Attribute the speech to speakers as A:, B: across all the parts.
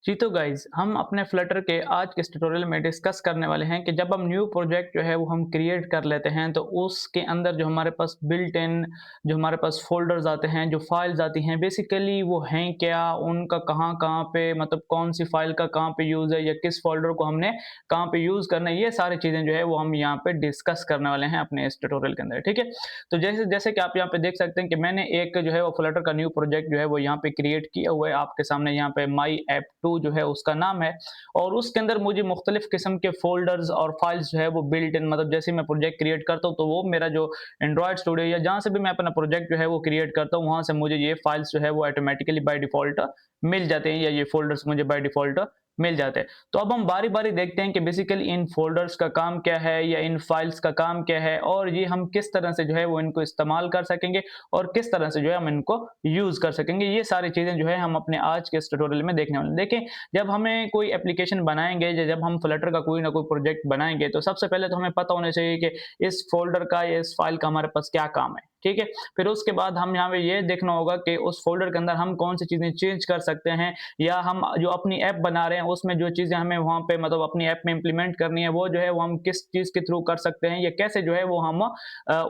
A: जी तो गाइज हम अपने फ्लटर के आज के इस ट्यूटोरियल में डिस्कस करने वाले हैं कि जब हम न्यू प्रोजेक्ट जो है वो हम क्रिएट कर लेते हैं तो उसके अंदर जो हमारे पास बिल्ट इन जो हमारे पास फोल्डर्स आते हैं, जो फाइल्स आती हैं, बेसिकली वो हैं क्या, उनका कहाँ कहाँ पे मतलब कौन सी फाइल का कहाँ पे यूज़ है या किस फोल्डर को हमने कहाँ पे यूज़ करना है, ये सारी चीज़ें जो है वो हम यहाँ पे डिस्कस करने वाले हैं अपने इस ट्यूटोरियल के अंदर। ठीक है, तो जैसे जैसे कि आप यहाँ पे देख सकते हैं कि मैंने एक जो है वो फ्लटर का न्यू प्रोजेक्ट जो है वो यहाँ पे क्रिएट किया हुआ है आपके सामने। यहाँ पे माई ऐप 2 जो है उसका नाम है और उसके अंदर मुझे मुख्तलिफ किस्म के फोल्डर्स और फाइल्स जो है वो बिल्ट इन, मतलब जैसे मैं प्रोजेक्ट क्रिएट करता हूँ तो वो मेरा जो एंड्रॉयड स्टूडियो या जहाँ से भी मैं अपना प्रोजेक्ट जो है वो क्रिएट करता हूँ वहां से मुझे ये फाइल्स जो है वो ऑटोमेटिकली बाय डिफॉल्ट मिल जाते हैं या ये फोल्डर्स मुझे बाय डिफॉल्ट मिल जाते हैं। तो अब हम बारी बारी देखते हैं कि बेसिकली इन फोल्डर्स का काम क्या है या इन फाइल्स का काम क्या है और ये हम किस तरह से जो है वो इनको इस्तेमाल कर सकेंगे और किस तरह से जो है हम इनको यूज कर सकेंगे। ये सारी चीजें जो है हम अपने आज के इस ट्यूटोरियल में देखने वाले हैं। देखें, जब हमें कोई एप्लीकेशन बनाएंगे या जब हम फ्लटर का कोई ना कोई प्रोजेक्ट बनाएंगे तो सबसे पहले तो हमें पता होना चाहिए कि इस फोल्डर का या इस फाइल का हमारे पास क्या काम है। ठीक है, फिर उसके बाद हम यहाँ पे ये देखना होगा कि उस फोल्डर के अंदर हम कौन सी चीजें चेंज कर सकते हैं या हम जो अपनी ऐप बना रहे हैं उसमें जो चीजें हमें वहां पे मतलब अपनी ऐप में इंप्लीमेंट करनी है वो जो है वो हम किस चीज के थ्रू कर सकते हैं या कैसे जो है वो हम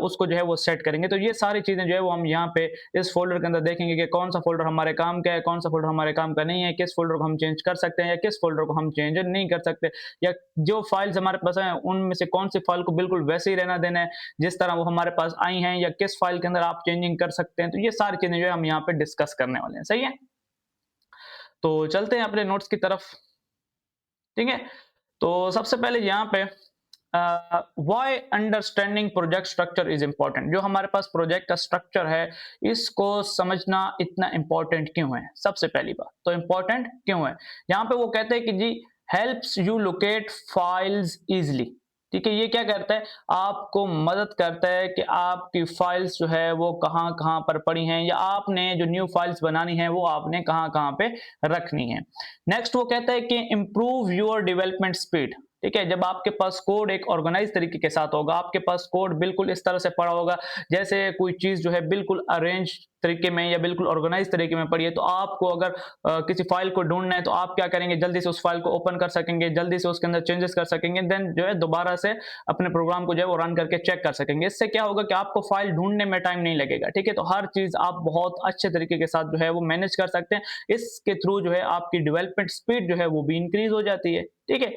A: उसको जो है वो सेट करेंगे। तो ये सारी चीजें जो है वो हम यहाँ पे इस फोल्डर के अंदर देखेंगे कि कौन सा फोल्डर हमारे काम का है, कौन सा फोल्डर हमारे काम का नहीं है, किस फोल्डर को हम चेंज कर सकते हैं या किस फोल्डर को हम चेंज नहीं कर सकते, या जो फाइल्स हमारे पास है उनमें से कौन सी फाइल को बिल्कुल वैसे ही रहना देना है जिस तरह वो हमारे पास आई हैं, या किस फाइल के अंदर आप चेंजिंग कर सकते हैं। तो ये सारी चीजें जो है हम यहाँ पे डिस्कस करने वाले हैं। सही है, तो चलते हैं अपने नोट्स की तरफ। ठीक है, तो सबसे पहले यहाँ पे why understanding project structure is important. जो हमारे पास प्रोजेक्ट का स्ट्रक्चर है इसको समझना इतना इंपॉर्टेंट क्यों है। सबसे पहली बात तो इंपॉर्टेंट क्यों है, यहाँ पे वो कहते हैं कि जी helps you locate files easily. ठीक है, ये क्या करता है, आपको मदद करता है कि आपकी फाइल्स जो है वो कहाँ कहाँ पर पड़ी हैं या आपने जो न्यू फाइल्स बनानी है वो आपने कहाँ कहाँ पे रखनी है। नेक्स्ट वो कहता है कि इंप्रूव योर डेवलपमेंट स्पीड। ठीक है, जब आपके पास कोड एक ऑर्गेनाइज तरीके के साथ होगा, आपके पास कोड बिल्कुल इस तरह से पड़ा होगा जैसे कोई चीज जो है बिल्कुल अरेंज तरीके में या बिल्कुल ऑर्गेनाइज तरीके में पड़ी है, तो आपको अगर किसी फाइल को ढूंढना है तो आप क्या करेंगे, जल्दी से उस फाइल को ओपन कर सकेंगे, जल्दी से उसके अंदर चेंजेस कर सकेंगे, देन जो है दोबारा से अपने प्रोग्राम को जो है वो रन करके चेक कर सकेंगे। इससे क्या होगा कि आपको फाइल ढूंढने में टाइम नहीं लगेगा। ठीक है, तो हर चीज आप बहुत अच्छे तरीके के साथ जो है वो मैनेज कर सकते हैं। इसके थ्रू जो है आपकी डेवलपमेंट स्पीड जो है वो भी इंक्रीज हो जाती है। ठीक है,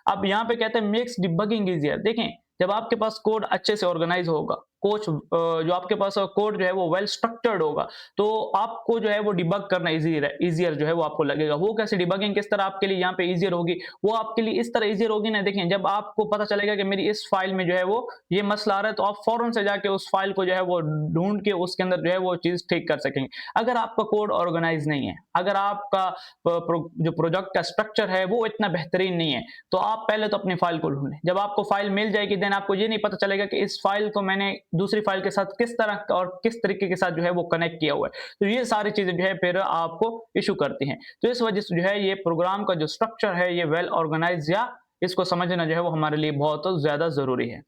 A: अब यहाँ पे कहते हैं मेक्स डिबगिंग इजियर। देखें, जब आपके पास कोड अच्छे से ऑर्गेनाइज होगा, जो आपके पास कोड जो है वो वेल स्ट्रक्चर्ड होगा, तो आपको जो है वो डिबग करना इजियर जो है वो आपको लगेगा। वो कैसे डिबगिंग किस तरह आपके लिए यहाँ पे इजियर होगी, वो आपके लिए इस तरह इजियर होगी ना। देखें, जब आपको पता चलेगा कि मेरी इस फाइल में जो है वो ये मसला आ रहा है तो आप फौरन से जाके उस फाइल को जो है वो ढूंढ के उसके अंदर जो है वो चीज ठीक कर सकेंगे। अगर आपका कोड ऑर्गेनाइज नहीं है, अगर आपका जो प्रोजेक्ट का स्ट्रक्चर है वो इतना बेहतरीन नहीं है, तो आप पहले तो अपनी फाइल को ढूंढें। जब आपको फाइल मिल जाएगी देन आपको ये नहीं पता चलेगा कि इस फाइल को मैंने दूसरी फाइल के साथ किस तरह और किस तरीके के साथ जो है वो कनेक्ट किया हुआ है। तो ये सारी चीजें जो है फिर आपको इशू करती हैं। तो इस वजह से जो है ये प्रोग्राम का जो स्ट्रक्चर है ये वेल ऑर्गेनाइज या इसको समझना जो है वो हमारे लिए बहुत ज्यादा जरूरी है।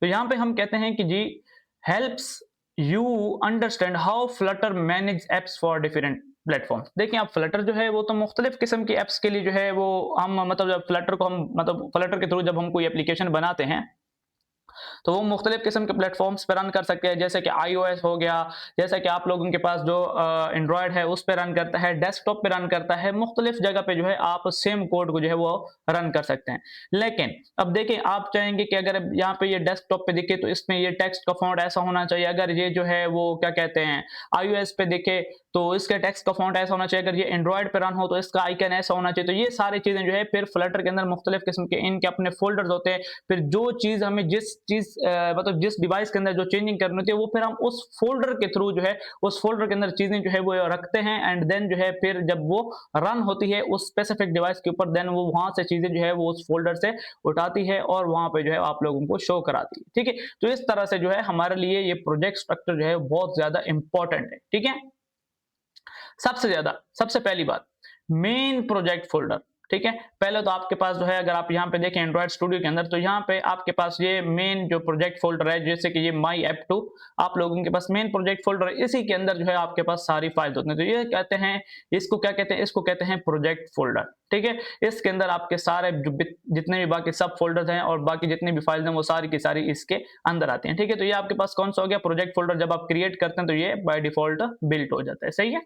A: तो यहाँ पे हम कहते हैं कि जी helps you understand how Flutter manage apps for different platform. देखिए, आप फ्लटर जो है वो तो मुख्तलिफ किस्म की एप्स के लिए जो है वो हम मतलब जब फ्लटर को हम मतलब फ्लटर के थ्रू जब हम कोई एप्लीकेशन बनाते हैं तो वो मुख्तलिफ किस्म के प्लेटफॉर्म्स पे रन कर सकते हैं, जैसे कि iOS हो गया, जैसे कि आप लोगों के पास जो एंड्रॉयड है उस पे रन करता है, डेस्कटॉप पे रन करता है, मुख्तलिफ जगह पे जो है आप सेम कोड को जो है वो रन कर सकते हैं। लेकिन अब देखें, आप चाहेंगे कि अगर यहाँ पे ये डेस्कटॉप पे दिखे तो इसमें ये टेक्स्ट का फॉन्ट ऐसा होना चाहिए, अगर ये जो है वो क्या कहते हैं iOS पे दिखे तो इसके टेक्स्ट का फॉन्ट ऐसा होना चाहिए, अगर ये एंड्रॉयड पे रन हो तो इसका आइकन ऐसा होना चाहिए। तो ये सारी चीजें जो है फिर फ्लटर के अंदर मुख्तलिफ किस्म के इनके अपने फोल्डर्स होते हैं। फिर जो चीज हमें जिस चीज मतलब जिस डिवाइस के अंदर जो चेंजिंग करनी होती है वो फिर हम उस फोल्डर के थ्रू जो है उस फोल्डर के अंदर चीजें जो है वो रखते हैं, एंड देन जो है फिर जब वो रन होती है उस स्पेसिफिक डिवाइस के ऊपर देन वो वहां से चीजें जो है वो उस फोल्डर से उठाती है और वहां पे जो है आप लोगों को शो कराती है। ठीक है, तो इस तरह से जो है हमारे लिए ये प्रोजेक्ट स्ट्रक्चर जो है बहुत ज्यादा इंपॉर्टेंट है। ठीक है, सबसे पहली बात मेन प्रोजेक्ट फोल्डर। ठीक है। पहले तो आपके पास जो है अगर आप यहाँ पे देखें एंड्रॉइड स्टूडियो के अंदर, तो यहाँ पे आपके पास ये मेन जो प्रोजेक्ट फ़ोल्डर है, जैसे कि ये माई ऐप 2 आप लोगों के पास मेन प्रोजेक्ट फ़ोल्डर है, इसी के अंदर जो है आपके पास सारी फाइल्स होती हैं। तो ये कहते हैं, इसको क्या कहते हैं? इसको कहते हैं प्रोजेक्ट फ़ोल्डर, ठीक है। इसके अंदर आपके सारे जो जितने भी बाकी सब फ़ोल्डर्स हैं और बाकी जितनी भी फाइल्स हैं वो सारी की सारी इसके अंदर आती हैं, ठीक है। तो ये आपके पास कौन-सा हो गया प्रोजेक्ट फ़ोल्डर, जब आप क्रिएट करते हैं तो ये बाय डिफ़ॉल्ट बिल्ट हो जाता है, सही है।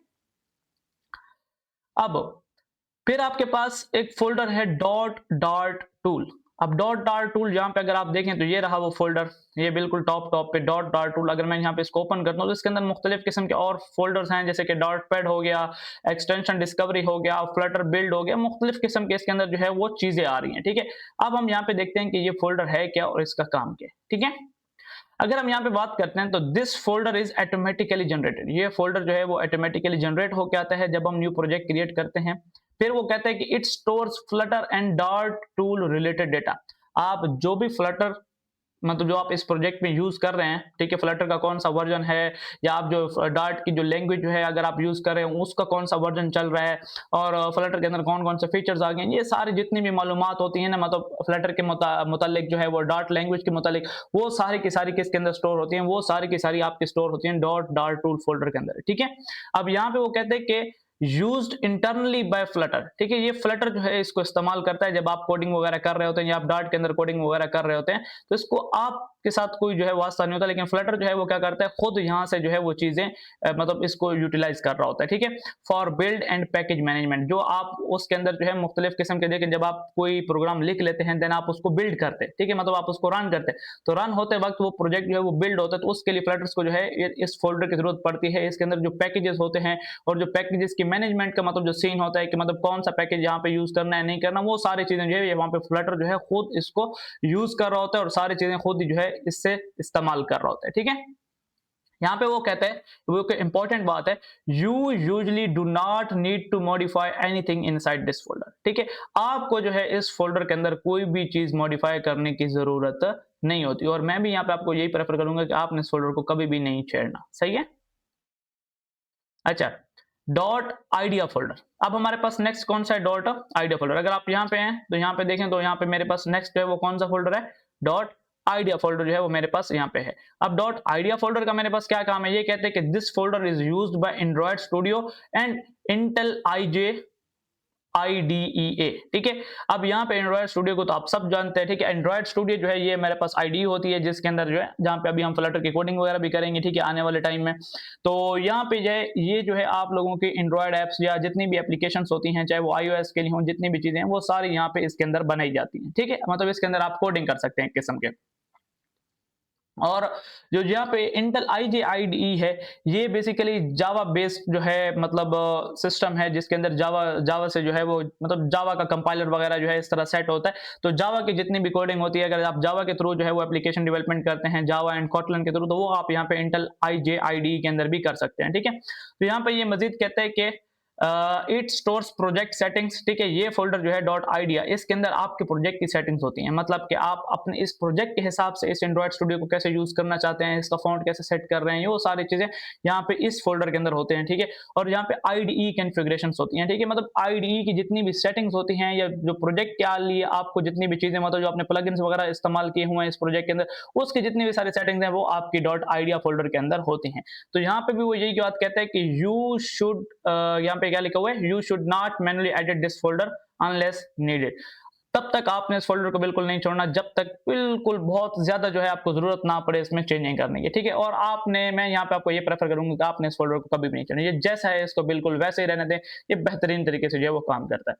A: अब फिर आपके पास एक फ़ोल्डर है डॉट डार्ट टूल। अब डॉट डार्ट टूल यहाँ पे अगर आप देखें तो ये रहा वो फ़ोल्डर, ये बिल्कुल टॉप पे डॉट डार्ट टूल। अगर मैं यहाँ पे इसको ओपन करता हूँ तो इसके अंदर मुख्तलिफ किस्म के और फ़ोल्डर्स हैं, जैसे कि डॉट पैड हो गया, एक्सटेंशन डिस्कवरी हो गया, फ्लटर बिल्ड हो गया, मुख्तलिफ किस्म के इसके अंदर जो है वो चीज़ें आ रही हैं, ठीक है। अब हम यहाँ पे देखते हैं कि ये फ़ोल्डर है क्या और इसका काम क्या है, ठीक है। अगर हम यहाँ पे बात करते हैं तो this folder is automatically generated, ये फोल्डर जो है वो ऑटोमेटिकली जनरेट होकर आता है जब हम न्यू प्रोजेक्ट क्रिएट करते हैं। फिर वो कहता है कि it stores Flutter and dart tool related data. आप जो भी फ्लटर मतलब जो आप इस प्रोजेक्ट में यूज कर रहे हैं, ठीक है, फ्लटर का कौन सा वर्जन है, या आप जो डार्ट की जो लैंग्वेज है अगर आप यूज कर रहे हैं उसका कौन सा वर्जन चल रहा है, और फ्लटर के अंदर कौन कौन से फीचर्स आ गए हैं, ये सारी जितनी भी मालूमात होती है ना, मतलब फ्लटर के मुतालिक जो है वो डार्ट लैंग्वेज के मुतालिक, वो सारी की सारी किसके अंदर स्टोर होती हैं, वो सारी की सारी आपकी स्टोर होती हैं डॉट डार्ट टूल फोल्डर के अंदर, ठीक है। अब यहाँ पे वो कहते हैं कि यूज्ड इंटरनली बाय फ्लटर, ठीक है। ये फ्लटर जो है इसको इस्तेमाल करता है जब आप कोडिंग वगैरह कर रहे होते हैं या आप डार्ट के अंदर कोडिंग वगैरह कर रहे होते हैं, तो इसको आपके साथ कोई जो है वास्ता नहीं होता, लेकिन फ्लटर जो है वो क्या करता है, खुद यहाँ से जो है वो चीजें मतलब इसको यूटिलाइज कर रहा होता है, ठीक है। For build and package management, जो आप उसके अंदर जो है मुख्तलिफ किस्म के, देखें जब आप कोई प्रोग्राम लिख लेते हैं देन आप उसको बिल्ड करते हैं, ठीक है, मतलब आप उसको रन करते हैं, तो रन होते वक्त वो प्रोजेक्ट जो है वो बिल्ड होता है, तो उसके लिए फ्लटर्स को जो है इस फोल्डर की जरूरत पड़ती है। इसके अंदर जो पैकेजेस होते हैं और जो पैकेजेस की मैनेजमेंट का मतलब जो सीन होता है कि मतलब कौन सा पैकेज यहाँ पे यूज करना है नहीं करना, वो सारी चीजें जो है वहां पे फ्लटर जो है खुद इसको यूज कर रहा होता है और सारी चीजें खुद जो है इससे इस्तेमाल कर रहा होता है, ठीक है। यहाँ पे वो कहते हैं, वो इंपॉर्टेंट बात है, you usually do not need to modify anything inside this folder, ठीक है। आपको जो है इस फोल्डर के अंदर कोई भी चीज मॉडिफाई करने की जरूरत नहीं होती, और मैं भी यहाँ पे आपको यही प्रेफर करूंगा कि आपने इस फोल्डर को कभी भी नहीं छेड़ना, सही है। अच्छा, डॉट आइडिया फोल्डर। अब हमारे पास नेक्स्ट कौन सा है, डॉट आइडिया फोल्डर। अगर आप यहाँ पे हैं तो यहाँ पे देखें तो यहाँ पे मेरे पास नेक्स्ट जो है वो कौन सा फोल्डर है, डॉट आइडिया फोल्डर जो है वो मेरे पास यहाँ पे है। अब डॉट आइडिया फोल्डर का मेरे पास क्या काम है, ये कहते हैं कि this folder is used by Android studio and IntelliJ IDEA, ठीक है। अब यहाँ पे एंड्रॉइड स्टूडियो को तो आप सब जानते हैं, ठीक है। एंड्रॉइड स्टूडियो जो है ये मेरे पास IDE होती है जिसके अंदर जो है, जहाँ पे अभी हम फ्लटर की कोडिंग वगैरह भी करेंगे, ठीक है, आने वाले टाइम में। तो यहाँ पे जो है ये जो है आप लोगों की एंड्रॉइड एप्स या जितनी भी एप्लीकेशन होती हैं, चाहे वो iOS के लिए हो, जितनी भी चीजें हैं वो सारी यहाँ पे इसके अंदर बनाई जाती हैं, ठीक है। मतलब इसके अंदर आप कोडिंग कर सकते हैं एक किस्म के। और जो यहाँ पे इंटेल IJIDE है, ये बेसिकली जावा बेस्ड जो है मतलब सिस्टम है, जिसके अंदर जावा जावा से जो है वो मतलब जावा का कंपाइलर वगैरह जो है इस तरह सेट होता है। तो जावा की जितनी भी कोडिंग होती है, अगर आप जावा के थ्रू जो है वो एप्लीकेशन डेवलपमेंट करते हैं जावा एंड कोटलन के थ्रू, तो वो आप यहाँ पे इंटेल IJIDE के अंदर भी कर सकते हैं, ठीक है। तो यहाँ पे ये मजीद कहते हैं कि इट स्टोर्स प्रोजेक्ट सेटिंग्स, ठीक है। ये फोल्डर जो है डॉट आइडिया, इसके अंदर आपके प्रोजेक्ट की सेटिंग्स होती हैं, मतलब कि आप अपने इस प्रोजेक्ट के हिसाब से इस एंड्रॉइड स्टूडियो को कैसे यूज करना चाहते हैं, इसका फॉन्ट कैसे सेट कर रहे हैं, ये वो सारी चीजें यहाँ पे इस फोल्डर के अंदर होते हैं, ठीक है। और यहाँ पे IDE कॉन्फ़िगरेशंस होती हैं, ठीक है, मतलब IDE की जितनी भी सेटिंग्स होती हैं या जो प्रोजेक्ट के लिए आपको जितनी भी चीजें मतलब जो आपने प्लगइन्स वगैरह इस्तेमाल किए हुए हैं इस प्रोजेक्ट के अंदर, उसकी जितनी भी सारी सेटिंग्स हैं वो आपकी डॉट आइडिया फोल्डर के अंदर होती हैं। तो यहाँ पे भी वो यही बात कहता है कि यू शुड, यहाँ पे क्या लिखा हुआ है, you should not manually edit this folder unless needed. तब तक आपने इस फोल्डर को बिल्कुल नहीं छोड़ना जब तक बिल्कुल बहुत ज्यादा जो है आपको जरूरत ना पड़े इसमें चेंजिंग करने की, ठीक है। और आपने, मैं यहाँ पे आपको ये प्रेफर करूंगा कि आपने इस फोल्डर को कभी भी नहीं छोड़ना, ये जैसा है इसको बिल्कुल वैसे ही रहने दें, ये बेहतरीन तरीके से जो है वो काम करता है।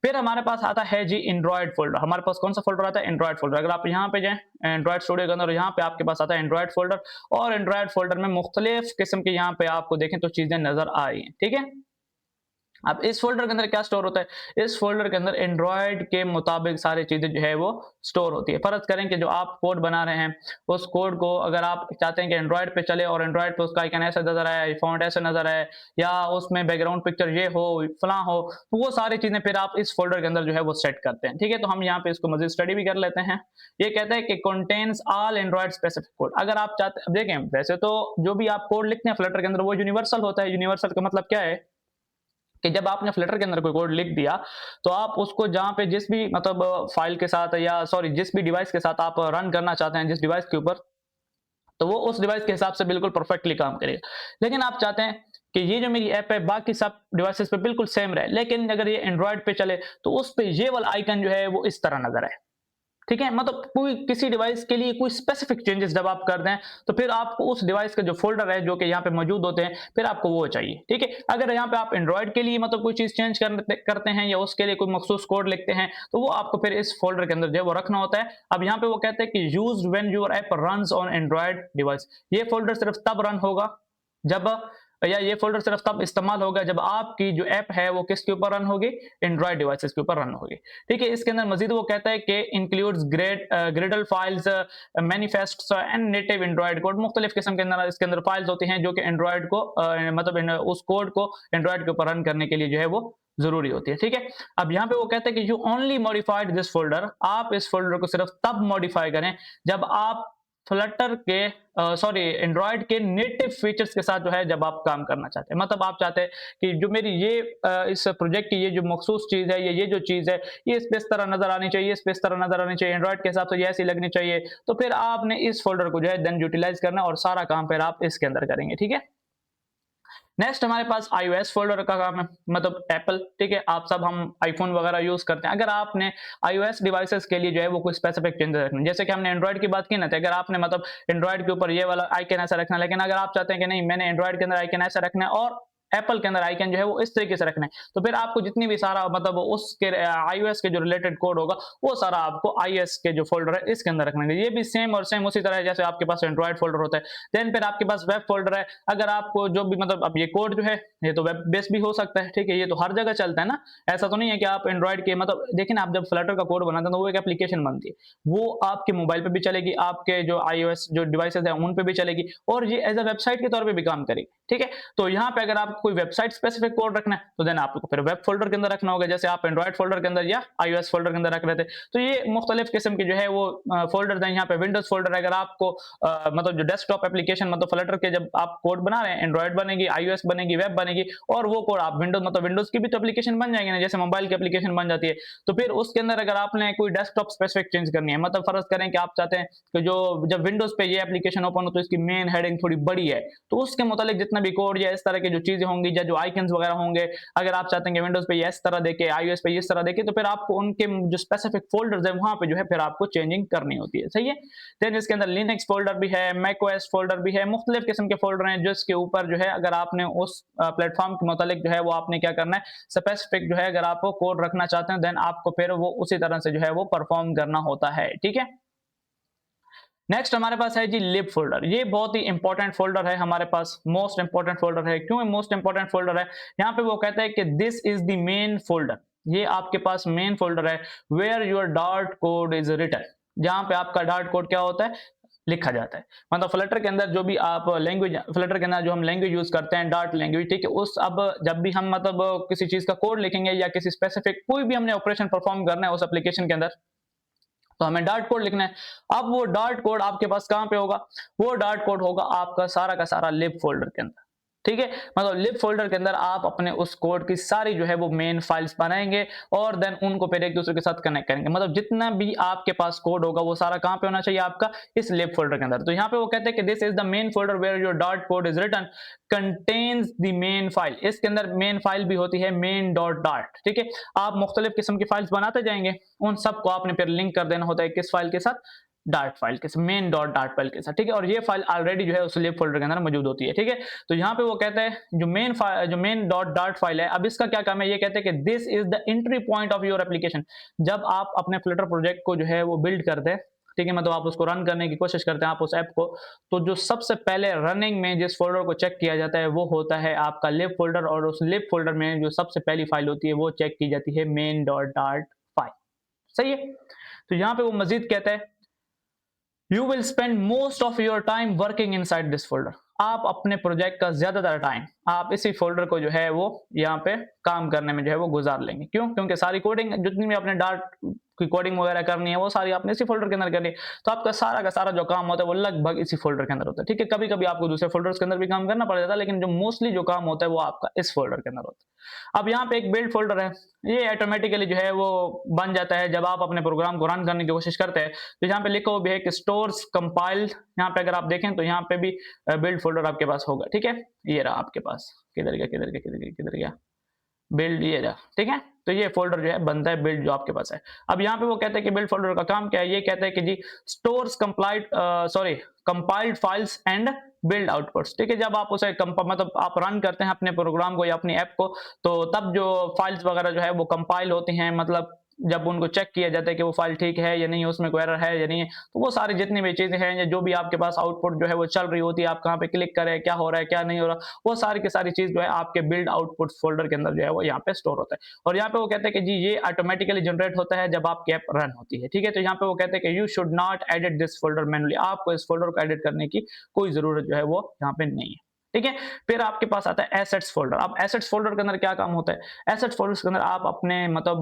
A: फिर हमारे पास आता है जी एंड्रॉइड फोल्डर। हमारे पास कौन सा फोल्डर आता है, एंड्रॉइड फोल्डर। अगर आप यहाँ पे जाए एंड्रॉइड स्टूडियो के अंदर, यहाँ पे आपके पास आता है एंड्रॉइड फोल्डर, और एंड्रॉइड फोल्डर में मुख्तलिफ किस्म के यहाँ पे आपको देखें तो चीजें नजर आ रही हैं, ठीक है। अब इस फोल्डर के अंदर क्या स्टोर होता है, इस फोल्डर के अंदर एंड्रॉयड के मुताबिक सारी चीजें जो है वो स्टोर होती है। फर्ज करें कि जो आप कोड बना रहे हैं उस कोड को अगर आप चाहते हैं कि एंड्रॉयड पे चले और एंड्रॉयड पे उसका आइकन ऐसा नजर आए, फॉन्ट ऐसा नजर आए, या उसमें बैकग्राउंड पिक्चर ये हो फला हो, तो वो सारी चीजें फिर आप इस फोल्डर के अंदर जो है वो सेट करते हैं, ठीक है। तो हम यहाँ पे इसको मजीद स्टडी भी कर लेते हैं। ये कहता है कि contains all Android specific code. अगर आप चाहते, अब देखें वैसे तो जो भी आप कोड लिखते हैं फ्लटर के अंदर वो यूनिवर्सल होता है। यूनिवर्सल का मतलब क्या है कि जब आपने फ्लटर के अंदर कोई कोड लिख दिया, तो आप उसको जहाँ पे जिस भी मतलब फ़ाइल के साथ या सॉरी जिस भी डिवाइस के साथ आप रन करना चाहते हैं, जिस डिवाइस के ऊपर, तो वो उस डिवाइस के हिसाब से बिल्कुल परफेक्टली काम करेगा। लेकिन आप चाहते हैं कि ये जो मेरी ऐप है बाकी सब डिवाइसेज़ पे बिल्कुल सेम रहे, लेकिन अगर ये एंड्रॉयड पे चले, तो उस पे ये वाला आइकन जो है वो इस तरह नज़र आए। ठीक है? मतलब कोई किसी डिवाइस के लिए कोई स्पेसिफिक चेंजेस जब आप कर दें, तो फिर आपको उस डिवाइस का जो फ़ोल्डर है, जो कि यहाँ पे मौजूद होते हैं, फिर आपको वो चाहिए। ठीक है? अगर यहाँ पे आप एंड्रॉयड के लिए मतलब कोई चीज़ चेंज करते हैं या उसके लिए कोई मखसूस कोड लिखते हैं, तो वो आपको फिर इस फ़ोल्डर के अंदर जो है वो रखना होता है। अब यहाँ पे वो कहते हैं कि used when your app runs on Android device. ये फ़ोल्डर सिर्फ तब रन होगा जब या ये फ़ोल्डर सिर्फ तब इस्तेमाल होगा जब आपकी जो ऐप है वो किसके ऊपर रन होगी? एंड्रॉयड डिवाइसेज़ के ऊपर रन होगी। ठीक है? इसके अंदर मज़ीद वो कहता है कि includes Gradle files, manifests and native Android code. मुख्तलिफ किस्म के अंदर इसके अंदर फाइल्स होती हैं जो कि एंड्रॉयड को मतलब उस कोड को एंड्रॉयड के ऊपर रन करने के लिए जो है वो ज़रूरी होती है। ठीक है? अब यहाँ पे वो कहते हैं कि you only modified this folder. आप इस फ़ोल्डर को सिर्फ तब मॉडिफाई करें जब आप फ्लटर के सॉरी एंड्रॉयड के नेटिव फीचर्स के साथ जो है जब आप काम करना चाहते हैं। मतलब आप चाहते हैं कि जो मेरी ये इस प्रोजेक्ट की ये जो मखसूस चीज़ है, ये जो चीज़ है, ये इस पे इस तरह नज़र आनी चाहिए, इस पे इस तरह नज़र आनी चाहिए, एंड्रॉयड के हिसाब से ये ऐसी लगनी चाहिए। तो फिर आपने इस फ़ोल्डर को जो है देन यूटिलाइज़ करना और सारा काम फिर आप इसके अंदर करेंगे। ठीक है? नेक्स्ट हमारे पास iOS फ़ोल्डर का काम है, मतलब एप्पल, ठीक है? आप सब हम आईफ़ोन वगैरह यूज़ करते हैं। अगर आपने iOS डिवाइसेज़ के लिए जो है वो कोई स्पेसिफिक चेंजेस रखने हैं, जैसे कि हमने एंड्रॉयड की बात की ना, तो अगर आपने मतलब एंड्रॉयड के ऊपर ये वाला आइकन ऐसा रखना है, लेकिन अगर आप चाहते हैं कि नहीं मैंने एंड्रॉयड के अंदर आइकन ऐसा रखना है और एप्पल के अंदर आइकन जो है वो इस तरीके से रखना है, तो फिर आपको जितनी भी सारा मतलब उसके iOS के जो रिलेटेड कोड होगा, वो सारा आपको iOS के जो फ़ोल्डर है इसके अंदर रखना है। ये भी सेम और सेम उसी तरह है जैसे आपके पास एंड्रॉयड फ़ोल्डर होता है। देन फिर आपके पास वेब फ़ोल्डर है। अगर आपको जो भी मतलब अब ये कोड जो है, ये तो वेब बेस भी हो सकता है, ठीक है? ये तो हर जगह चलता है ना। ऐसा तो नहीं है कि आप एंड्रॉयड के मतलब देखिए ना, आप जब फ्लटर का कोड बनाते हैं तो वो एक एप्लीकेशन बनती है। वो आपके मोबाइल पे भी चलेगी, आपके जो iOS जो डिवाइसेज़ हैं उन पे भी चलेगी और ये एज़ अ वेबसाइट के तौर पे भी काम करेगी, ठीक है? तो यहाँ पे अगर आपको कोई वेबसाइट स्पेसिफिक कोड रखना है, तो देन आपको फिर वेब फ़ोल्डर के अंदर रखना होगा, जैसे आप एंड्रॉयड फ़ोल्डर के अंदर या iOS फ़ोल्डर के अंदर रख रहे थे। तो ये मुख्तलिफ किस्म के जो है वो फ़ोल्डर्स हैं। यहाँ पे विंडोज़ फ़ोल्डर है, अगर आपको मतलब जो डेस्कटॉप एप्लीकेशन मतलब फ्लटर के जब आप कोड बना रहे हैं, एंड्रॉयड बनेगी, iOS बनेगी, वेब बनेगी और वो कोड आप विंडोज़ मतलब विंडोज़ की भी तो एप्लीकेशन बन जाएगी ना, जैसे मोबाइल की एप्लीकेशन बन जाती है। तो फिर उसके अंदर अगर आपने कोई डेस्कटॉप स्पेसिफिक चेंज करनी है, मतलब फ़र्ज़ करें कि आप चाहते हैं कि जो जब विंडोज़ पे ये एप्लीकेशन ओपन हो तो इसकी मेन हेडिंग थोड़ी बड़ी है, तो उसके मुतालिक जितना भी कोड या इस तरह की जो चीज़ें होंगी या जो आइकन्स वगैरह होंगे, अगर आप चाहते हैं कि विंडोज़ पे ये इस तरह देखे, iOS पे इस तरह देखे, तो फिर आपको उनके जो स्पेसिफिक फ़ोल्डर्स हैं, वहाँ पे जो है फिर आपको चेंजिंग करनी होती है, सही है? देन इसके अंदर लिनक्स फ़ोल्डर भी है, मैकओएस फ़ोल्डर भी है, मुख्तलिफ किस्म के फ़ोल्डर हैं जिसके ऊपर जो है अगर आपने उस प्लेटफ़ॉर्म के मुतालिक जो है वो आपने क्या करना है, स्पेसिफिक जो है अगर आप वो कोड रखना चाहते हैं, देन आपको फिर वो उसी तरह से जो है वो परफ़ॉर्म करना होता है, ठीक है? नेक्स्ट हमारे पास है जी लिब फ़ोल्डर। ये बहुत ही इम्पोर्टेंट फ़ोल्डर है हमारे पास, मोस्ट इम्पोर्टेंट फ़ोल्डर है। क्यों मोस्ट इम्पोर्टेंट फ़ोल्डर है? यहाँ पे वो कहता है कि this is the main folder. ये आपके पास मेन फ़ोल्डर है where your Dart code is written. जहाँ पे आपका डार्ट कोड क्या होता है? लिखा जाता है। मतलब फ्लटर के अंदर जो भी आप लैंग्वेज फ्लटर के अंदर जो हम लैंग्वेज यूज़ करते हैं डार्ट लैंग्वेज, ठीक है? उस अब जब भी हम मतलब किसी चीज़ का कोड लिखेंगे या किसी स्पेसिफिक कोई भी हमने ऑपरेशन परफ़ॉर्म करना है उस एप्लीकेशन के अंदर, तो हमें डार्ट कोड लिखना है। अब वो डार्ट कोड आपके पास कहाँ पे होगा? वो डार्ट कोड होगा आपका सारा का सारा लिब फ़ोल्डर के अंदर, ठीक है? मतलब लिब फ़ोल्डर के अंदर आप अपने उस कोड की सारी जो है वो मेन फाइल्स बनाएँगे और देन उनको फिर एक-दूसरे के साथ कनेक्ट करेंगे। मतलब जितना भी आपके पास कोड होगा वो सारा कहाँ पे होना चाहिए आपका? इस लिब फ़ोल्डर के अंदर। तो यहाँ पे वो कहते हैं कि this is the main folder where your Dart code is written contains the main file. इसके अंदर मेन फाइल भी होती है मेन डॉट डार्ट, ठीक है? आप मुख्तलिफ किस्म की फाइल्स बनाते जाएँगे, उन सबको आपने फिर लिंक कर देना होता है किस फाइल के साथ? डार्ट फाइल के साथ, मेन डॉट डार्ट फाइल के साथ, ठीक है? और ये फाइल ऑलरेडी जो है उस लिब फ़ोल्डर के अंदर मौजूद होती है, ठीक है? तो यहाँ पे वो कहते हैं जो मेन डॉट डार्ट फाइल है, अब इसका क्या काम है? ये कहते हैं कि this is the entry point of your application. जब आप अपने फ्लटर प्रोजेक्ट को जो है वो बिल्ड करते हैं, ठीक है? मतलब आप उसको रन करने की कोशिश करते हैं आप उस ऐप को, तो जो सबसे पहले रनिंग में जिस फ़ोल्डर को चेक किया जाता है वो होता है आपका लिब फ़ोल्डर और उस लिब फ़ोल्डर में जो सबसे पहली फाइल होती है वो चेक की जाती है मेन डॉट डार्ट फाइल, सही है? तो यहाँ पे वो मज़ीद कहता है you will spend most of your time working inside this folder. आप अपने प्रोजेक्ट का ज्यादातर टाइम आप इसी फोल्डर को जो है वो यहाँ पे काम करने में जो है वो गुजार लेंगे। क्यों? क्योंकि सारी कोडिंग जितनी भी आपने डार्ट कोई कोडिंग वगैरह करनी है, वो सारी आपने इसी फ़ोल्डर के अंदर करनी है। तो आपका सारा का सारा जो काम होता है वो लगभग इसी फ़ोल्डर के अंदर होता है, ठीक है? कभी-कभी आपको दूसरे फ़ोल्डर्स के अंदर भी काम करना पड़ जाता है, लेकिन जो मोस्टली जो काम होता है वो आपका इस फ़ोल्डर के अंदर होता है। अब यहाँ पे एक बिल्ड फ़ोल्डर है, ये ऑटोमैटिकली जो है वो बन जाता है जब आप अपने प्रोग्राम को रन करने की कोशिश करते हैं। तो यहाँ पे लिखा हुआ भी है कि स्टोर्स कंपाइल्ड, यहाँ पे अगर आप देखें तो यहाँ पे भी बिल्ड फ़ोल्डर आपके पास होगा, ठीक है? ये रहा आपके पास, किधर गया, किधर गया, किधर गया, किधर गया? बिल्ड, ये रहा, ठीक है? तो ये फ़ोल्डर जो है बनता है बिल्ड जो आपके पास है। अब यहाँ पे वो कहते हैं कि बिल्ड फ़ोल्डर का काम क्या है? ये कहता है कि जी stores compiled files and build outputs, ठीक है? जब आप उसे मतलब आप रन करते हैं अपने प्रोग्राम को या अपनी ऐप को, तो तब जो फाइल्स वगैरह जो है वो कंपाइल होती हैं, मतलब जब उनको चेक किया जाता है कि वो फाइल ठीक है या नहीं है, उसमें कोई एरर है या नहीं है, तो वो सारी जितनी भी चीज़ें हैं या जो भी आपके पास आउटपुट जो है वो चल रही होती है, आप कहाँ पे क्लिक करें, क्या हो रहा है, क्या नहीं हो रहा, वो सारी की सारी चीज़ जो है आपके बिल्ड आउटपुट फ़ोल्डर के अंदर जो है वो यहाँ पे स्टोर होता है। और यहाँ पे वो कहते हैं कि जी ये ऑटोमैटिकली जनरेट होता है जब आपकी ऐप रन होती है, ठीक है? तो यहाँ पे वो कहते हैं कि you should not edit this folder manually, आपको इस फ़ोल्डर को एडिट करने की कोई ज़रूरत जो है वो यहाँ पे नहीं है, ठीक है? फिर आपके पास आता है एसेट्स फ़ोल्डर। अब एसेट्स फ़ोल्डर के अंदर क्या काम होता है? एसेट्स फ़ोल्डर्स के अंदर आप अपने मतलब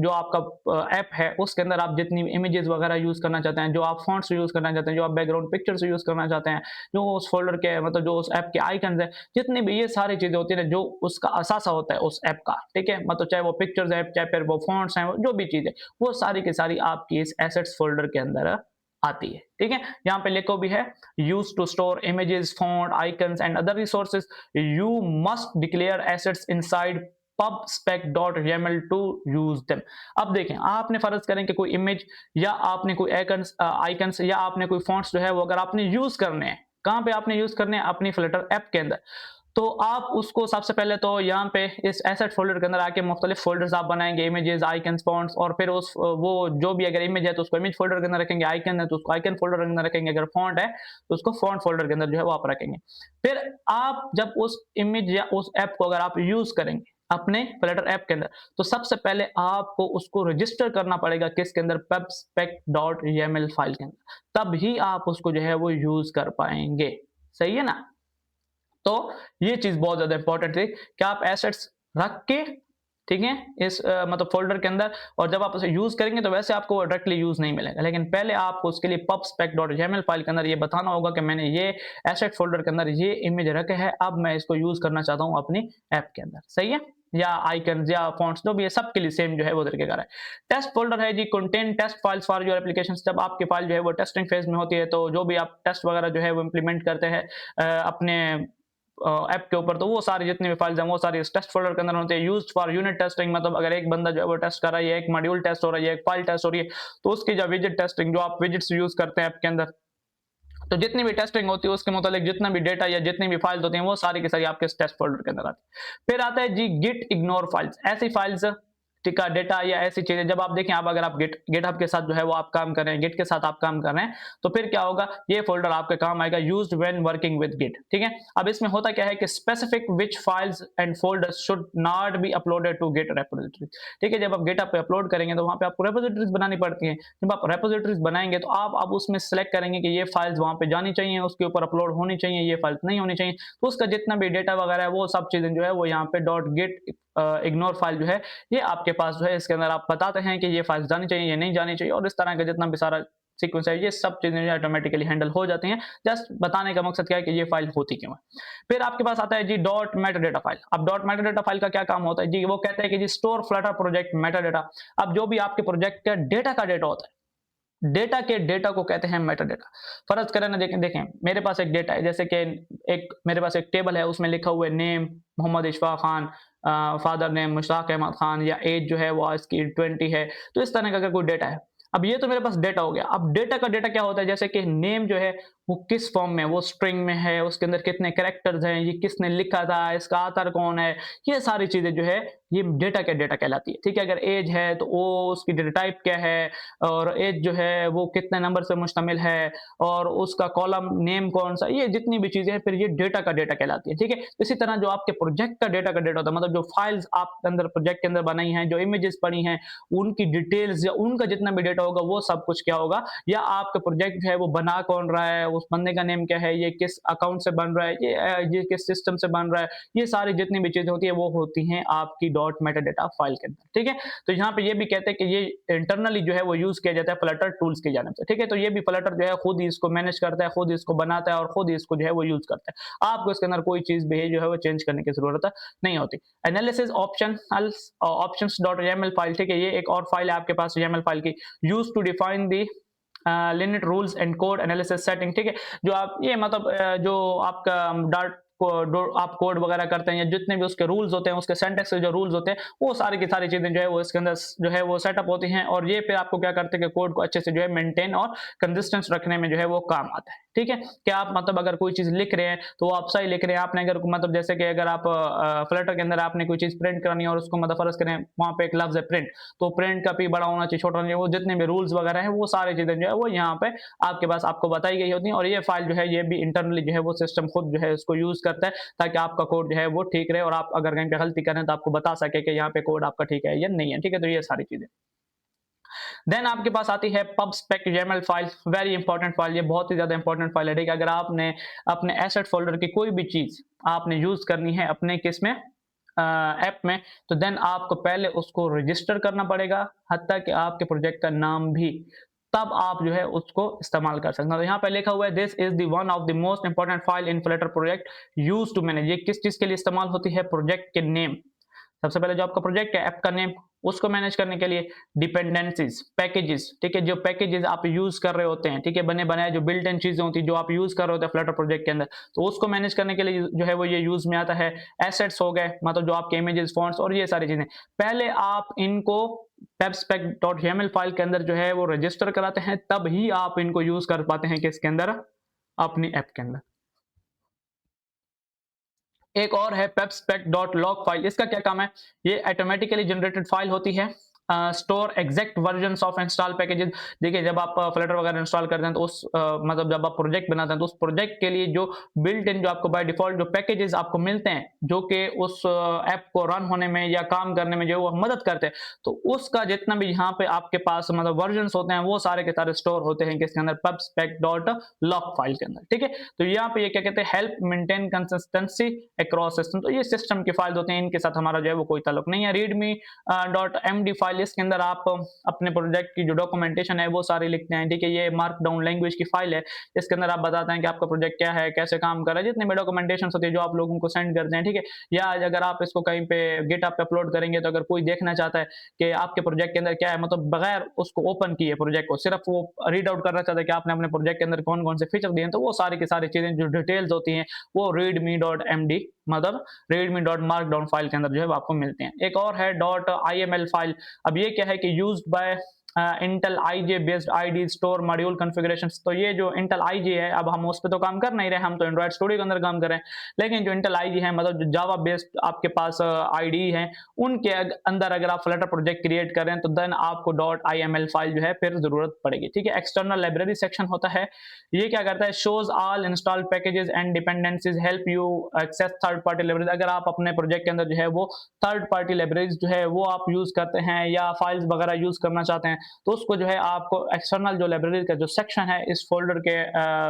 A: जो आपका ऐप है उसके अंदर आप जितनी इमेजेस वगैरह यूज़ करना चाहते हैं, जो आप फ़ॉन्ट्स यूज़ करना चाहते हैं, जो आप बैकग्राउंड पिक्चर्स यूज़ करना चाहते हैं, जो उस फ़ोल्डर के मतलब जो उस ऐप के आइकन्स हैं, जितनी भी ये सारी चीज़ें होती हैं ना, जो उसका असासा होता है उस ऐप का, ठीक है? मतलब चाहे वो पिक्चर्स है, चाहे फिर वो फ़ॉन्ट्स हैं, जो भी चीज़ है, वो सारी की सारी आपकी इस एसेट्स फ़ोल्डर के अंदर आती है, ठीक है? यहाँ पे लिखो भी है used to store images, font, icons and other resources, you must declare assets inside pubspec.yaml to use them. अब देखें, आपने फर्ज करें कि कोई इमेज या आपने कोई आइकन्स या आपने कोई फॉन्ट्स जो है वो अगर आपने यूज करने हैं, कहाँ पे आपने यूज करने हैं? अपनी फ्लटर ऐप के अंदर। तो आप उसको सबसे पहले तो यहाँ पे इस एसेट फ़ोल्डर के अंदर आके मुख्तलिफ फ़ोल्डर्स आप बनाएँगे, इमेजेस, आइकन्स, फ़ॉन्ट्स, और फिर उस वो जो भी अगर इमेज है तो उसको इमेज फ़ोल्डर के अंदर रखेंगे, आइकन है तो उसको आइकन फ़ोल्डर के अंदर रखेंगे, अगर फ़ॉन्ट है तो उसको फ़ॉन्ट फ़ोल्डर के अंदर जो है वो आप रखेंगे। फिर आप जब उस इमेज या उस ऐप को अगर आप यूज़ करेंगे अपने फ्लटर ऐप के अंदर, तो सबसे पहले आपको उसको रजिस्टर करना पड़ेगा किसके अंदर? pubspec.yaml फ़ाइल के अंदर, तब ही आप उसको जो है वो यूज़ कर पाएँगे। सही है ना? तो ये चीज़ बहुत ज़्यादा इंपॉर्टेंट थी कि आप एसेट्स रख के, ठीक है, इस मतलब फ़ोल्डर के अंदर, और जब आप उसे यूज़ करेंगे तो वैसे आपको डायरेक्टली यूज़ नहीं मिलेगा। लेकिन पहले आपको उसके लिए pubspec.yaml फ़ाइल के अंदर ये बताना होगा कि मैंने ये एसेट फ़ोल्डर के अंदर ये इमेज रखे है, अब मैं इसको यूज़ करना चाहता हूँ अपनी ऐप के अंदर। सही है? या आइकन्स या फ़ॉन्ट्स जो भी है, सबके लिए सेम जो है वो तरीके का है। टेस्ट फ़ोल्डर है जी, contain test files for your applications. जब आपकी फ़ाइल जो है वो टेस्टिंग फ़ेज़ में होती है, तो जो भी आप टेस्ट वगैरह जो है वो इम्प्लीमेंट करते हैं अपने ऐप के ऊपर, तो वो सारी जितनी भी फाइल्स हैं वो सारी इस टेस्ट फ़ोल्डर के अंदर होती है। यूज्ड फॉर यूनिट टेस्टिंग, मतलब अगर एक बंदा जो है वो टेस्ट कर रहा है, या एक मॉड्यूल टेस्ट हो रहा है, या एक फाइल टेस्ट हो रही है, तो उसकी जो विजेट टेस्टिंग, जो आप विजेट्स यूज़ करते हैं ऐप के अंदर, तो जितनी भी टेस्टिंग होती है उसके मुतालिक जितना भी डेटा या जितनी भी फाइल्स होती हैं वो सारी की सारी आपके इस टेस्ट फ़ोल्डर के अंदर आती है। फिर आता है जी गिट इग्नोर फाइल्स, ऐसी फाइल्स, ठीक है, डेटा या ऐसी चीज़ें, जब आप देखें, आप अगर आप गिटहब के साथ जो है वो आप काम कर रहे हैं, गिट के साथ आप काम कर रहे हैं, तो फिर क्या होगा? ये फ़ोल्डर आपके काम आएगा, used when working with Git, ठीक है? अब इसमें होता क्या है कि specific which files and folders should not be uploaded to Git repository, ठीक है? जब आप गिटहब पे अपलोड करेंगे तो वहाँ पे आपको रिपॉजिटरीज़ बनानी पड़ती हैं। जब आप रिपॉजिटरीज़ बनाएँगे तो आप अब उसमें सेलेक्ट करेंगे कि ये फाइल्स वहाँ पे जानी चाहिए, उसके ऊपर अपलोड होनी चाहिए, ये फाइल्स नहीं होनी चाहिए। तो उसका जितना भी डेटा वगैरह है वो सब चीज़ें जो है वो यहाँ पे डॉट गिट इग्नोर फाइल जो है ये आपके पास जो है, इसके अंदर आप बताते हैं कि ये फाइल्स जानी चाहिए, ये नहीं जानी चाहिए, और इस तरह का जितना भी सारा सीक्वेंस है ये सब चीज़ें जो ऑटोमेटिकली हैंडल हो जाती हैं। जस्ट बताने का मकसद क्या है कि ये फाइल होती क्यों है। फिर आपके पास आता है जी डॉट मेटाडेटा फाइल। अब डॉट मेटाडेटा फाइल का क्या काम होता है जी? वो कहते हैं कि जी स्टोर फ्लटर प्रोजेक्ट मेटाडेटा। अब जो भी आपके प्रोजेक्ट का डेटा होता है, डेटा के डेटा को कहते हैं मेटाडेटा। फर्ज करें ना, देखें देखें मेरे पास एक डेटा है, जैसे कि एक मेरे पास एक टेबल है, उसमें लिखा हुआ है name Mohammad Ishfaq Khan, father name Mushtaq Ahmad Khan, या एज जो है वो इसकी 20 है। तो इस तरह का अगर कोई डेटा है, अब ये तो मेरे पास डेटा हो गया। अब डेटा का डेटा क्या होता है? जैसे कि नेम जो है वो किस फॉर्म में, वो स्ट्रिंग में है, उसके अंदर कितने कैरेक्टर्स हैं, ये किसने लिखा था, इसका ऑथर कौन है, ये सारी चीजें जो है ये डेटा के डेटा कहलाती है, ठीक है? अगर एज है तो वो उसकी डेटा टाइप क्या है, और एज जो है वो कितने नंबर से मुश्तमिल है, और उसका कॉलम नेम कौन सा, ये जितनी भी चीजें हैं फिर ये डेटा का डेटा कहलाती है, ठीक है? इसी तरह जो आपके प्रोजेक्ट का डेटा होता है, मतलब जो फाइल्स आप अंदर प्रोजेक्ट के अंदर बनाई हैं, जो इमेजेस पड़ी हैं, उनकी डिटेल्स या उनका जितना भी डेटा होगा वो सब कुछ क्या होगा, या आपका प्रोजेक्ट जो है वो बना कौन रहा है, उस बंदे का नेम क्या है, ये किस अकाउंट से बन रहा है, ये किस सिस्टम से बन रहा है, ये सारी जितनी भी चीजें होती है वो होती हैं आपकी डॉट मेटा डेटा फाइल के अंदर, ठीक है। तो यहाँ पे ये भी कहते हैं कि ये इंटरनली जो है वो यूज किया जाता है फ्लटर टूल्स की जानिब से, ठीक है। तो ये भी फ्लटर जो है खुद ही इसको मैनेज करता है, खुद इसको बनाता है और खुद ही इसको जो है वो यूज करता है। आपको इसके अंदर कोई चीज भी जो है वो चेंज करने की जरूरत नहीं होती। Analysis options dot YAML file, ठीक है, ये एक और फाइल है आपके पास YAML फाइल की, use to define the lint rules and code analysis setting, ठीक है। जो आप ये मतलब जो आपका डाट आप कोड वगैरह करते हैं या जितने भी उसके रूल्स होते हैं, उसके सिंटैक्स के जो रूल्स होते हैं, वो सारी की सारी चीजें जो है वो इसके अंदर जो है वो सेटअप होती हैं और ये फिर आपको क्या करते हैं कि कोड को अच्छे से जो है मेंटेन और कंसिस्टेंट रखने में जो है वो काम आता है, ठीक है। कि आप मतलब अगर कोई चीज लिख रहे हैं तो वो आप सही लिख रहे हैं। आपने अगर मतलब जैसे कि अगर आप फ्लटर के अंदर आपने कोई चीज प्रिंट करनी है और उसको मतलब फर्ज करें वहां पे एक लफ्ज है प्रिंट, तो प्रिंट का भी बड़ा होना चाहिए, छोटा होना चाहिए, वो जितने भी रूल्स वगैरह है वो सारी चीजें जो है वो यहाँ पे आपके पास आपको बताई गई होती है। और ये फाइल जो है ये भी इंटरनली जो है वो सिस्टम खुद जो है उसको यूज करता है ताकि आपका कोड जो है वो ठीक रहे और आप अगर कहीं पे गलती करें तो आपको बता सके कि यहाँ पे कोड आपका ठीक है या नहीं है, ठीक है। तो ये सारी चीजें देन आपके पास आती है pubspec YAML file, very important file, ये बहुत ही ज्यादा इंपॉर्टेंट फाइल है, ठीक है। अगर आपने अपने एसेट फोल्डर की कोई भी चीज आपने यूज करनी है अपने किस में ऐप में, तो देन आपको पहले उसको रजिस्टर करना पड़ेगा, हत्ता कि आपके प्रोजेक्ट का नाम भी, तब आप जो है उसको इस्तेमाल कर सकते हैं। तो यहाँ पे लिखा हुआ है this is the one of the most important file in Flutter project use to manage. ये किस चीज के लिए इस्तेमाल होती है? प्रोजेक्ट के नेम, सबसे पहले जो आपका प्रोजेक्ट है ऐप का नेम, उसको मैनेज करने के लिए डिपेंडेंसीज, पैकेजेस, ठीक है, जो पैकेजेस आप यूज कर रहे होते हैं, ठीक है, बने बनाए जो बिल्ट इन चीजें होती है जो आप यूज कर रहे होते हैं फ्लटर प्रोजेक्ट के अंदर, तो उसको मैनेज करने के लिए जो है वो ये यूज में आता है। एसेट्स हो गए, मतलब जो आपके इमेजेस, फॉन्ट्स और ये सारी चीजें, पहले आप इनको pubspec.yaml फाइल के अंदर जो है वो रजिस्टर कराते हैं, तब ही आप इनको यूज कर पाते हैं किसके अंदर, अपनी ऐप के अंदर। एक और है pubspec.log फाइल, इसका क्या काम है? ये ऑटोमेटिकली जनरेटेड फाइल होती है, store exact versions of install packages. देखिए जब आप फ्लटर वगैरह इंस्टॉल करते हैं तो उस मतलब जब आप प्रोजेक्ट बनाते हैं तो उस प्रोजेक्ट के लिए जो बिल्ट इन जो आपको बाय डिफॉल्ट जो पैकेजेस आपको मिलते हैं जो कि उस ऐप को रन होने में या काम करने में जो वो मदद करते हैं, तो उसका जितना भी यहाँ पे आपके पास मतलब वर्जन्स होते हैं वो सारे के सारे स्टोर होते हैं किसके अंदर, pubspec.log फाइल के अंदर, ठीक है। तो यहाँ पे ये क्या कहते हैं, help maintain consistency across system, तो ये सिस्टम की फाइल होते हैं, इनके साथ हमारा जो है वो कोई ताल्लुक नहीं है। रीडमी .md फाइल, इसके अंदर आप अपने प्रोजेक्ट की जो डॉक्यूमेंटेशन है वो सारी लिखते हैं, ठीक है। ये मार्क डाउन लैंग्वेज की फाइल है, इसके अंदर आप बताते हैं कि आपका प्रोजेक्ट क्या है, कैसे काम कर रहा है, जितने भी डॉक्यूमेंटेशन होती है जो आप लोगों को सेंड करते हैं, ठीक है। या अगर आप इसको कहीं पे गिटहब पे अपलोड करेंगे तो अगर कोई देखना चाहता है कि आपके प्रोजेक्ट के अंदर क्या है, मतलब बगैर उसको ओपन किए प्रोजेक्ट को, सिर्फ वो रीड आउट करना चाहता है कि आपने अपने प्रोजेक्ट के अंदर कौन कौन से फीचर दिए हैं, तो वो सारी की सारी चीजें जो डिटेल्स होती हैं वो readme.md मतलब readme.markdown फाइल के अंदर जो है वो आपको मिलते हैं। एक और है .iml फाइल, अब ये क्या है कि used by IntelliJ based ID store module configurations, तो ये जो इंटेल आईजे है, अब हम उस पे तो काम कर नहीं रहे, हम तो एंड्रॉइड स्टूडियो के अंदर काम कर रहे हैं, लेकिन जो इंटेल आईजे है मतलब जो जावा बेस्ड आपके पास आईडी है, उनके अंदर अगर आप फ्लटर प्रोजेक्ट क्रिएट कर रहे हैं तो देन आपको .iml फाइल जो है फिर जरूरत पड़ेगी, ठीक है। एक्सटर्नल लाइब्रेरी सेक्शन होता है, ये क्या करता है, shows all installed packages and dependencies, help you access third party libraries. अगर आप अपने प्रोजेक्ट के अंदर जो है वो थर्ड पार्टी लाइब्रेरीज जो है वो आप यूज करते हैं या फाइल्स वगैरह यूज करना चाहते हैं, तो उसको जो है आपको एक्सटर्नल जो लाइब्रेरी का जो सेक्शन है इस फोल्डर के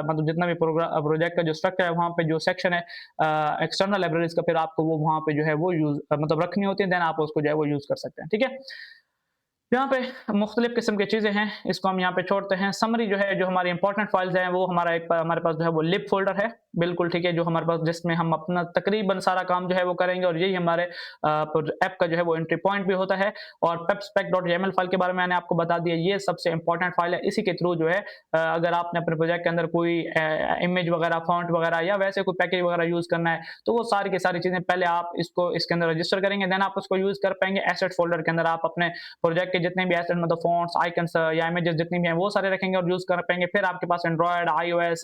A: मतलब जितना भी प्रोजेक्ट का जो स्ट्रक्चर है वहां पे जो सेक्शन है एक्सटर्नल लाइब्रेरीज का, फिर आपको वो वहां पे जो है वो यूज मतलब रखनी होती है, देन आप उसको जो है वो यूज कर सकते हैं, ठीक है। यहाँ पे मुख्तलिफ किस्म की चीज़ें हैं, इसको हम यहाँ पे छोड़ते हैं। समरी जो है, जो हमारी इंपॉर्टेंट फाइल्स हैं वो हमारे पास जो है वो लिब फोल्डर है, बिल्कुल ठीक है, जो हमारे पास जिसमें हम अपना तकरीबन सारा काम जो है वो करेंगे और यही हमारे ऐप का जो है वो एंट्री पॉइंट भी होता है। और pubspec.yaml फाइल के बारे में मैंने आपको बता दिया, ये सबसे इंपॉर्टेंट फाइल है, इसी के थ्रू जो है अगर आपने अपने प्रोजेक्ट के अंदर कोई इमेज वगैरह, फॉन्ट वगैरह या वैसे कोई पैकेज वगैरह यूज करना है तो वो सारी की सारी चीज़ें पहले आप इसको इसके अंदर रजिस्टर करेंगे, देन आप उसको यूज कर पाएंगे। एसेट फोल्डर के अंदर आप अपने प्रोजेक्ट के जितने भी एसेट मतलब फॉन्ट्स, आइकन्स या इमेजेस जितनी भी हैं वो सारे रखेंगे और यूज कर पाएंगे। फिर आपके पास Android, iOS,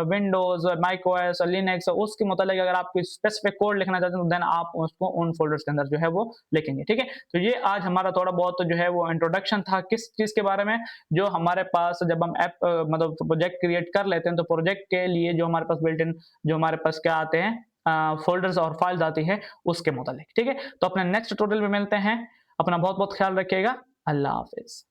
A: Windows, macOS, Linux, उसके मुतालिक अगर आप कोई स्पेसिफिक कोड लिखना चाहते हैं तो देन आप उसको उन फोल्डर्स के अंदर जो है वो लिखेंगे, ठीक है। तो ये आज हमारा थोड़ा बहुत जो है वो इंट्रोडक्शन था किस चीज के बारे में, जो हमारे पास जब हम ऐप मतलब प्रोजेक्ट क्रिएट कर लेते हैं तो प्रोजेक्ट के लिए जो हमारे पास बिल्ट इन जो हमारे पास क्या आते हैं फोल्डर्स और फाइल्स आती है उसके मुतालिक, ठीक है। तो अपने नेक्स्ट ट्यूटोरियल में मिलते हैं, अपना बहुत बहुत ख्याल रखिएगा, अल्लाह हाफिज।